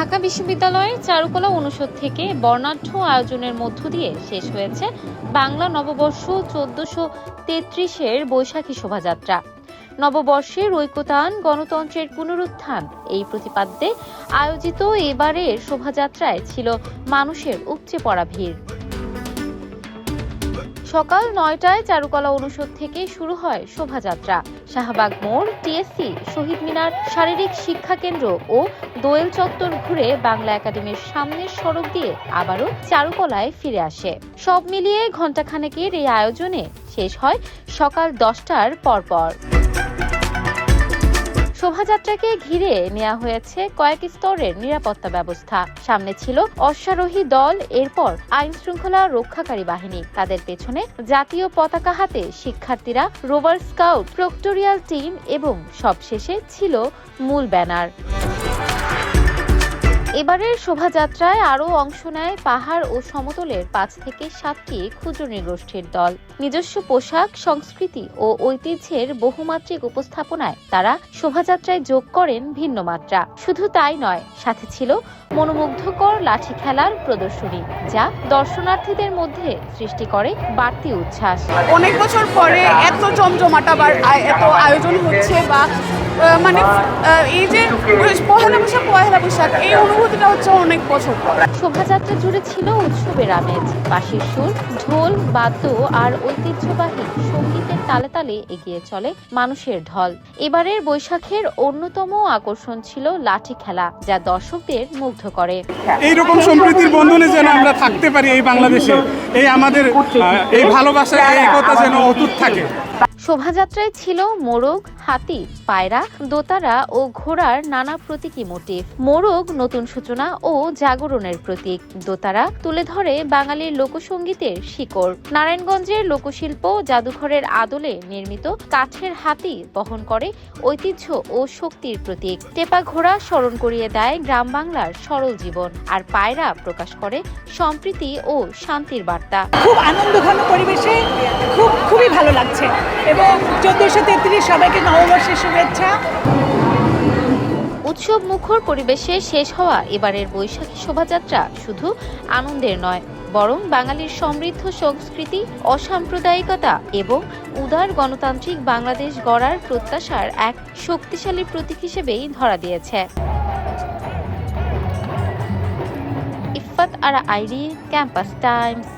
ঢাকা বিশ্ববিদ্যালয়ের চারুকলা অনুষদ থেকে বর্ণাঢ্য আয়োজনের মধ্য দিয়ে শেষ হয়েছে বাংলা নববর্ষ ১৪৩৩-এর বৈশাখী শোভাযাত্রা। নববর্ষের ঐকতান, গণতন্ত্রের পুনরুত্থান এই প্রতিপাদ্যে আয়োজিত এবারের শোভাযাত্রায় ছিল মানুষের উপচে পড়া ভিড়। সকাল ৯টায় চারুকলা অনুষদ থেকে শুরু হয় শোভাযাত্রা। শাহবাগ মোড়, টিএসসি, শহীদ মিনার, শারীরিক শিক্ষা কেন্দ্র ও দোয়েল চত্বর ঘুরে বাংলা একাডেমির সামনের সড়ক দিয়ে আবারও চারুকলায় ফিরে আসে। সব মিলিয়ে ঘণ্টাখানেকের এই আয়োজনে শেষ হয় সকাল ১০টার পরপর। শোভাযাত্রাকে ঘিরে নেওয়া হয়েছে কয়েক স্তরের নিরাপত্তা ব্যবস্থা। সামনে ছিল অশ্বারোহী দল, এরপর আইন শৃঙ্খলা রক্ষাকারী বাহিনী, তাদের পেছনে জাতীয় পতাকা হাতে শিক্ষার্থীরা, রোভার স্কাউট, প্রক্টোরিয়াল টিম এবং সবশেষে ছিল মূল ব্যানার। এবারের শোভাযাত্রায় আরও অংশ নেয় পাহাড় ও সমতলের ৫ থেকে ৭টি ক্ষুদ্র নৃগোষ্ঠীর দল। নিজস্ব পোশাক, সংস্কৃতি ও ঐতিহ্যের বহুমাত্রিক উপস্থাপনায় তারা শোভাযাত্রায় যোগ করেন ভিন্ন মাত্রা। শুধু তাই নয়, সাথে ছিল মনোমুগ্ধকর লাঠি খেলার প্রদর্শনী, যা দর্শনার্থীদের মধ্যে সৃষ্টি করে বাড়তি উচ্ছ্বাস। অনেক বছর পরে এত জমজমাট আবার এত আয়োজন হচ্ছে, বা মানে এই যে পহেলা বৈশাখ এই অনুভূতিটা হচ্ছে অনেক বছর পর। শোভাযাত্রা জুড়ে ছিল উৎসবের আমেজ, বাঁশির সুর, ঢোল, বাদ্য আর ঐতিহ্যবাহী সঙ্গীতের তালে তালে এগিয়ে চলে মানুষের ঢল। এবারের বৈশাখের অন্যতম আকর্ষণ ছিল লাঠি খেলা, যা দর্শকদের মুগ্ধ করে। এইরকম সম্প্রীতির বন্ধনে যেন আমরা থাকতে পারি এই বাংলাদেশে, এই আমাদের এই ভালোবাসা, এই একতা যেন অটুট থাকে। শোভাযাত্রায় ছিল মোরগ, হাতি, পায়রা, দোতারা ও ঘোড়ার নানা প্রতীকী মোটিভ। মোরগ নতুন সূচনা ও জাগরণের প্রতীক, দোতারা তুলে ধরে বাঙালির লোকসঙ্গীতের শিকড়, নারায়ণগঞ্জের লোকশিল্প জাদুঘরের আদলে নির্মিত কাঠের হাতি বহন করে ঐতিহ্য ও শক্তির প্রতীক, টেপা ঘোড়া স্মরণ করিয়ে দেয় গ্রাম বাংলার সরল জীবন, আর পায়রা প্রকাশ করে সম্প্রীতি ও শান্তির বার্তা। খুব আনন্দঘন পরিবেশে খুবই ভালো লাগছে এবং ১৪৩৩ সবাইকে নববর্ষের শুভেচ্ছা। উৎসব মুখর পরিবেশে শেষ হওয়া এবারের বৈশাখী শোভাযাত্রা শুধু আনন্দের নয়, বরং বাঙালির সমৃদ্ধ সংস্কৃতি, অসাম্প্রদায়িকতা এবং উদার গণতান্ত্রিক বাংলাদেশ গড়ার প্রত্যাশার এক শক্তিশালী প্রতীক হিসেবেই ধরা দিয়েছে। ইফফাত আরা আইরি, ক্যাম্পাস টাইমস।